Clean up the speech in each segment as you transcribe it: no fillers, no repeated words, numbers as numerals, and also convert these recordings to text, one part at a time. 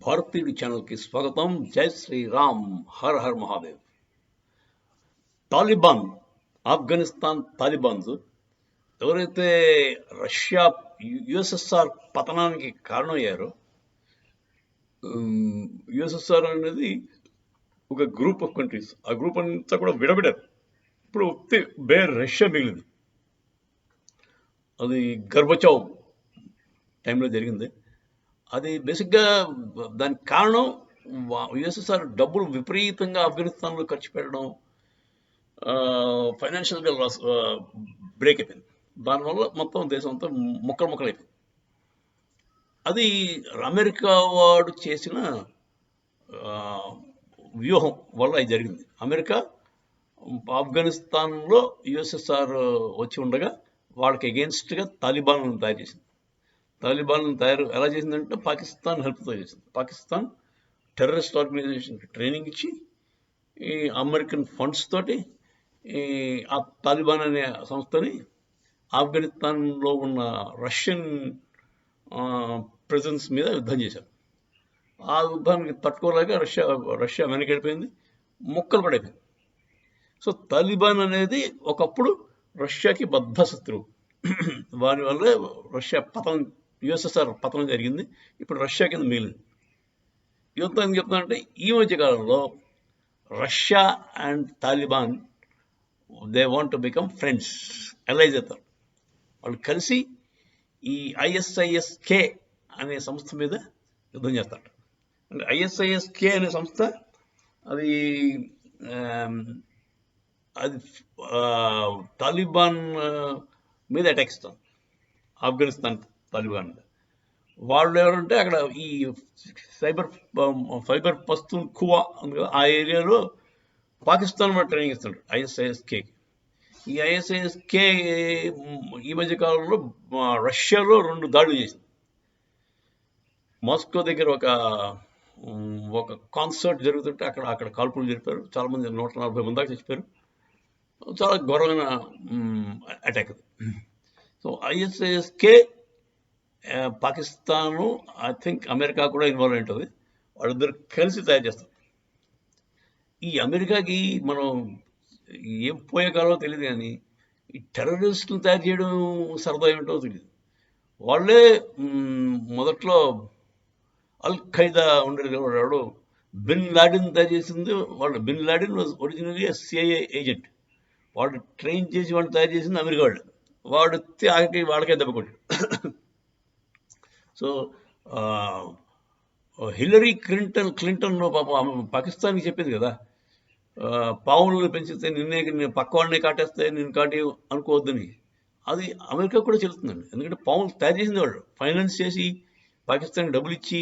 భారతీయుడి ఛానల్కి స్వాగతం. జై శ్రీరామ్, హర్ హర్ మహాదేవ్. తాలిబాన్, ఆఫ్ఘనిస్తాన్ తాలిబాన్స్ ఎవరైతే రష్యా యుఎస్ఎస్ఆర్ పతనానికి కారణమయ్యారో, యుఎస్ఎస్ఆర్ అనేది ఒక గ్రూప్ ఆఫ్ కంట్రీస్. ఆ గ్రూప్ అంతా కూడా విడబిడారు. ఇప్పుడు రష్యా మిగిలింది. అది గర్బచావ్ టైంలో జరిగింది. అది బేసిక్గా దానికి కారణం యుఎస్ఎస్ఆర్ డబ్బులు విపరీతంగా ఆఫ్ఘనిస్తాన్లో ఖర్చు పెట్టడం, ఫైనాన్షియల్గా లాస్, బ్రేక్ అయిపోయింది. దానివల్ల మొత్తం దేశం అంతా ముక్కలైపోయింది. అది అమెరికా వాడు చేసిన వ్యూహం వల్ల అది జరిగింది. అమెరికా ఆఫ్ఘనిస్తాన్లో యుఎస్ఎస్ఆర్ వచ్చి ఉండగా వాళ్ళకి అగెన్స్ట్గా తాలిబాన్ తయారు చేసింది. తాలిబాన్ ఎలా చేసిందంటే పాకిస్తాన్ హెల్ప్తో చేసింది. పాకిస్తాన్ టెర్రరిస్ట్ ఆర్గనైజేషన్కి ట్రైనింగ్ ఇచ్చి ఈ అమెరికన్ ఫండ్స్ తోటి ఆ తాలిబాన్ అనే సంస్థని ఆఫ్ఘనిస్తాన్లో ఉన్న రష్యన్ ప్రెజెన్స్ మీద యుద్ధం చేశారు. ఆ యుద్ధానికి తట్టుకోలేక రష్యా వెనకెళ్ళిపోయింది, ముక్కలు పడైపోయింది. సో తాలిబాన్ అనేది ఒకప్పుడు రష్యాకి బద్ధ శత్రువు. వారి వల్లే రష్యా యుఎస్ఎస్ఆర్ పతనం జరిగింది. ఇప్పుడు రష్యా కింద మిగిలింది. యుద్ధం ఏం చెప్తానంటే, ఈ మధ్య కాలంలో Russia and Taliban they want to become friends, allies అవుతారు. వాళ్ళు కలిసి ఈ ఐఎస్ఐఎస్కే అనే సంస్థ మీద యుద్ధం చేస్తారు. అంటే ఐఎస్ఐఎస్కే అనే సంస్థ అది తాలిబాన్ మీద అటాక్ ఇస్తాం. ఆఫ్ఘనిస్తాన్ తాలిబాన్ మీద. వాళ్ళు ఎవరంటే అక్కడ ఈ ఫైబర్ పఖ్తూన్ఖ్వా ఆ ఏరియాలో పాకిస్తాన్ వాడు ట్రైనింగ్ ఇస్తాడు ఐఎస్ఐఎస్కే. ఈ ఐఎస్ఐఎస్కే ఈ మధ్య కాలంలో రష్యాలో 2 దాడులు చేసింది. మాస్కో దగ్గర ఒక కాన్సర్ట్ జరుగుతుంటే అక్కడ కాల్పులు జరిపారు. చాలామంది 140 మంది దాకా చచ్చిపోయారు. చాలా ఘోరమైన అటాక్ అది. So ISIS K Pakistan, I think America కూడా ఇన్వాల్వ్ ఉంటుంది. వాళ్ళిద్దరు కలిసి తయారు చేస్తారు. ఈ అమెరికాకి మనం ఏం పోయే కాలో తెలియదు, కానీ ఈ టెర్రరిస్టులు తయారు చేయడం సరదా ఏమిటో తెలియదు. వాళ్ళే మొదట్లో అల్ ఖైదా ఉండేది. వాడు బిన్ లాడెన్ తయారు చేసింది వాళ్ళు. Bin Laden was originally CIA agent. వాడు ట్రైన్ చేసి వాడు తయారు చేసింది అమెరికా వాళ్ళు. వాడు ఆఖరికి వాళ్ళకే దెబ్బ కొట్టాడు. సో హిల్లరీ క్లింటన్ పాపం పాకిస్తాన్కి చెప్పింది కదా, పావులను పెంచితే నిన్నే పక్క వాళ్ళనే కాటేస్తే నేను కాటి అనుకోవద్దని. అది అమెరికా కూడా చెల్లుతుందండి. ఎందుకంటే పావులు తయారు చేసింది వాళ్ళు, ఫైనాన్స్ చేసి పాకిస్తాన్కి డబ్బులు ఇచ్చి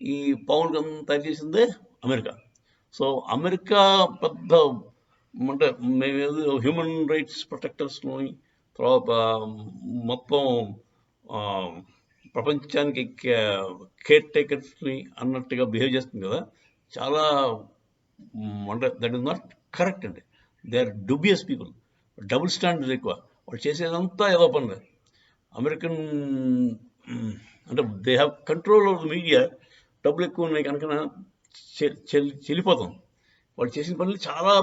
ఈ పావులు తయారు చేసిందే అమెరికా. సో అమెరికా పెద్ద అంటే మేము హ్యూమన్ రైట్స్ ప్రొటెక్టర్స్ని, తర్వాత మొత్తం ప్రపంచానికి కేర్ టేకర్స్ని అన్నట్టుగా బిహేవ్ చేస్తుంది కదా. చాలా అంటే దట్ ఈస్ నాట్ కరెక్ట్ అండి. They are dubious people. Double standard ఎక్కువ. వాళ్ళు చేసేదంతా ఏదో పని. అమెరికన్ అంటే they have control of the media. డబ్బులు ఎక్కువ ఉన్నాయి కనుక చెల్లిపోతాం. వాళ్ళు చేసిన పనులు చాలా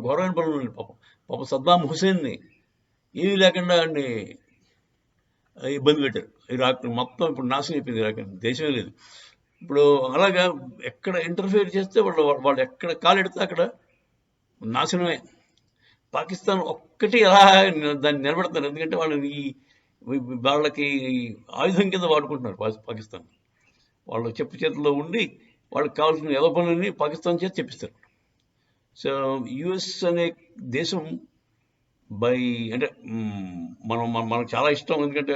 ఘోరమైన పనులు ఉన్నాయి. పాపం సద్దాం హుసేన్ని ఏమీ లేకుండా అండి ఇబ్బంది పెట్టారు. ఇరాక్ మొత్తం ఇప్పుడు నాశనం అయిపోయింది. ఇరాక్ దేశమే లేదు ఇప్పుడు. అలాగా ఎక్కడ ఇంటర్ఫియర్ చేస్తే వాళ్ళు ఎక్కడ కాలెడితే అక్కడ నాశనమే. పాకిస్తాన్ ఒక్కటి ఎలా దాన్ని నిలబెడతారు. ఎందుకంటే వాళ్ళకి ఆయుధం కింద వాడుకుంటున్నారు పాకిస్తాన్. వాళ్ళు చెప్పు చేతుల్లో ఉండి వాళ్ళకి కావాల్సిన ఏదో పనులని పాకిస్తాన్ చేతి చెప్పిస్తారు. సో యుఎస్ అనే దేశం అంటే మనకు చాలా ఇష్టం. ఎందుకంటే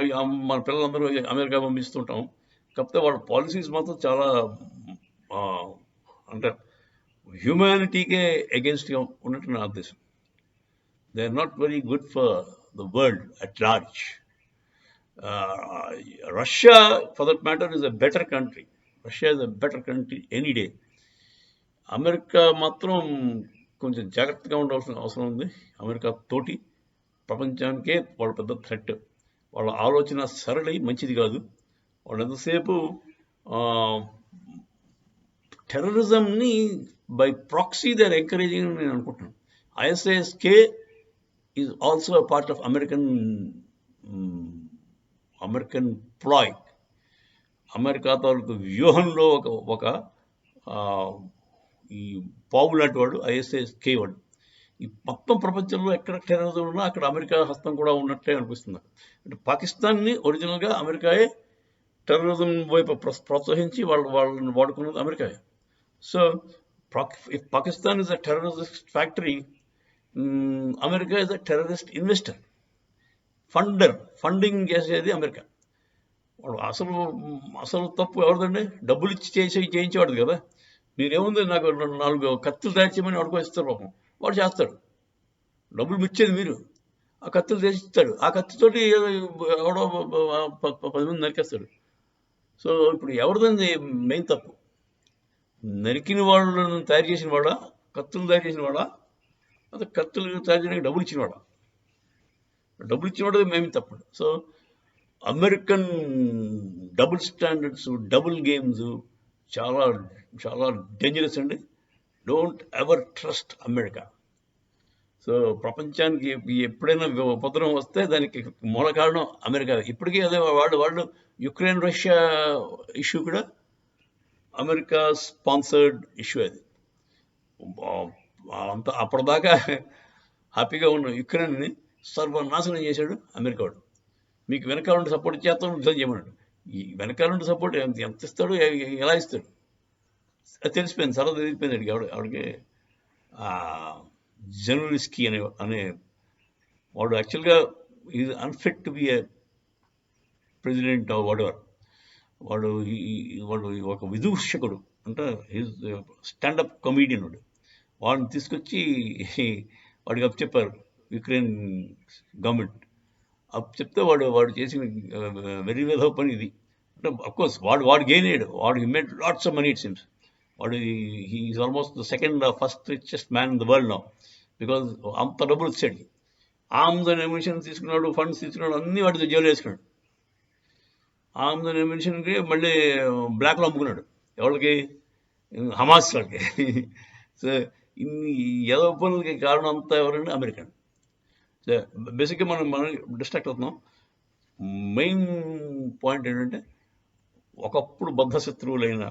మన పిల్లలందరూ అమెరికా పంపిస్తుంటాం. కాకపోతే వాళ్ళ పాలసీస్ మాత్రం చాలా అంటే హ్యూమానిటీకే అగేన్స్ట్గా ఉన్నట్టు నా ఉద్దేశం. They are not very good for the world at large. Russia for that matter is a better country. Russia is a better country any day. America మాత్రం కొంచెం జాగ్రత్తగా ఉండాల్సిన అవసరం ఉంది. అమెరికా తోటి ప్రపంచానికే వాళ్ళ పెద్ద థ్రెట్. వాళ్ళ ఆలోచన సరళి మంచిది కాదు. వాళ్ళు ఎంతసేపు టెర్రరిజంని by proxy they are encouraging అని నేను అనుకుంటున్నాను. ISIS K is also a part of American ploy. America తాలూకు వ్యూహంలో ఒక ఈ పావు లాంటి వాడు ఐఎస్ఐఎస్కే వాడు. ఈ మొత్తం ప్రపంచంలో ఎక్కడ టెర్రరిజం ఉన్నా అక్కడ అమెరికా హస్తం కూడా ఉన్నట్లే అనిపిస్తుంది. అంటే పాకిస్తాన్ని ఒరిజినల్గా అమెరికాయే టెర్రరిజం వైపు ప్రోత్సహించి వాళ్ళని వాడుకున్నది అమెరికాయే. So if Pakistan is a terrorist factory, America is a terrorist investor, funding చేసేది అమెరికా. వాడు అసలు తప్పు ఎవరిదండి? డబ్బులు ఇచ్చి చేయించేవాడు కదా. మీరేముంది, నాకు 4 కత్తులు తయారు చేయమని వాడుకో ఇస్తారు పాపం, వాడు చేస్తాడు. డబ్బులు ఇచ్చేది మీరు, ఆ కత్తులు తెచ్చిస్తాడు. ఆ కత్తితోటి ఎవడో 10 మంది నరికేస్తాడు. సో ఇప్పుడు ఎవరిదండి మెయిన్ తప్పు? నరికిన వాళ్ళను తయారు చేసిన వాడా, కత్తులు తయారు చేసిన వాడా, అదే కత్తులు తయారు చేయడానికి డబ్బులు ఇచ్చిన వాడా? డబ్బులు ఇచ్చిన వాడు మేము తప్పు. So American double standards, double games చాలా చాలా డేంజరస్ అండి. Don't ever trust America. So ప్రపంచానికి ఎప్పుడైనా ఉపద్రవం వస్తే దానికి మూల కారణం అమెరికా. ఇప్పటికీ అదే వాళ్ళు యుక్రెయిన్ రష్యా ఇష్యూ కూడా అమెరికా స్పాన్సర్డ్ ఇష్యూ. అది అంత అప్పటిదాకా హ్యాపీగా ఉన్న యుక్రెయిన్ని సర్వనాశనం చేశాడు అమెరికా వాడు. మీకు వెనకాల నుండి సపోర్ట్ చేస్తాం, యుద్ధం చేయమన్నాడు. ఈ వెనకాల నుండి సపోర్ట్ ఎంత ఇస్తాడు, ఎలా ఇస్తాడు అది తెలిసిపోయింది, సరదా తెలిసిపోయింది. ఆవిడకి జెనోరిస్కీ అనే వాడు యాక్చువల్గా is unfit to be A president of whatever. వాడు ఒక విదూషకుడు, అంటే ఈజ్ స్టాండప్ కమీడియన్. వాడిని తీసుకొచ్చి వాడికి అప్పచెప్పారు యుక్రెయిన్ గవర్నమెంట్. చెప్తే వాడు చేసిన వెరీ వెధవ పని ఇది. అంటే అఫ్కోర్స్ వాడు గెయిన్ అయ్యాడు. He made lots of money it seems. He is almost the first richest man in the world now, because అంత డబ్బులు వచ్చాడు. ఆర్మ్స్ అండ్ ఎమిషన్ తీసుకున్నాడు, ఫండ్స్ తీసుకున్నాడు, అన్నీ వాటితో జైలు వేసుకున్నాడు. ఆర్మ్స్ అండ్ ఎమిషన్కి మళ్ళీ బ్లాక్లో అమ్ముకున్నాడు. ఎవరికి? హమాస్ వాళ్ళకి. సో ఇన్ని ఏదో పనులకి కారణం అంతా ఎవరంటే అమెరికా. బేసిక్గా మనం డిస్ట్రాక్ట్ అవుతున్నాం. మెయిన్ పాయింట్ ఏంటంటే, ఒకప్పుడు బద్ధశత్రువులైన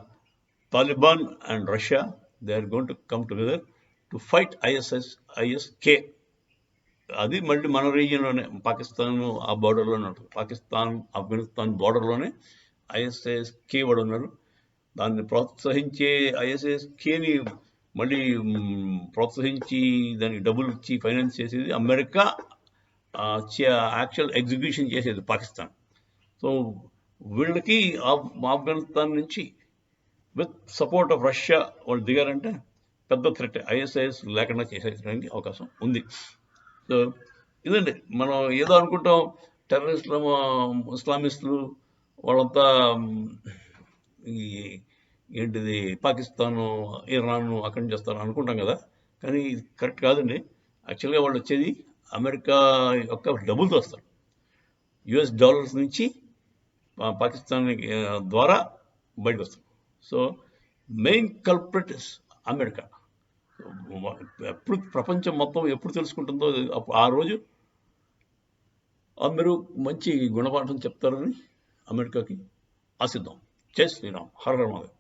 Taliban and Russia, they are going to come together to fight ISK. అది మళ్ళీ మన రీజియన్లోనే, పాకిస్తాన్ ఆ బార్డర్లోనే ఉంటుంది. పాకిస్తాన్ ఆఫ్ఘనిస్తాన్ బార్డర్లోనే ఐఎస్ఐఎస్కే వాడు ఉన్నారు. దాన్ని ప్రోత్సహించే ఐఎస్ఐఎస్కేని మళ్ళీ ప్రోత్సహించి దానికి డబ్బులు ఇచ్చి ఫైనాన్స్ చేసేది అమెరికా, యాక్చువల్ ఎగ్జిక్యూషన్ చేసేది పాకిస్తాన్. సో వీళ్ళకి ఆఫ్ఘనిస్తాన్ నుంచి విత్ సపోర్ట్ ఆఫ్ రష్యా వాళ్ళు దిగారంటే పెద్ద థ్రెట్ ఐఎస్ఐఎస్ లేకుండా చేసేయడానికి అవకాశం ఉంది. సో ఇదండి, మనం ఏదో అనుకుంటాం టెర్రరిస్టులు, ఇస్లామిస్టులు వాళ్ళంతా ఈ ఏంటిది పాకిస్తాను, ఇరాన్ అక్కడి నుంచి వస్తారు అనుకుంటాం కదా. కానీ ఇది కరెక్ట్ కాదండి. యాక్చువల్గా వాళ్ళు వచ్చేది అమెరికా యొక్క డబ్బులతో వస్తారు. యుఎస్ డాలర్స్ నుంచి పాకిస్తాన్ ద్వారా బయటకు వస్తారు. So main culprit is America. ఎప్పుడు ప్రపంచం మొత్తం ఎప్పుడు తెలుసుకుంటుందో ఆ రోజు అందరూ మంచి గుణపాఠం చెప్తారని అమెరికాకి ఆశిద్దాం. జై శ్రీరామ్. హర హర మహాదేవ్.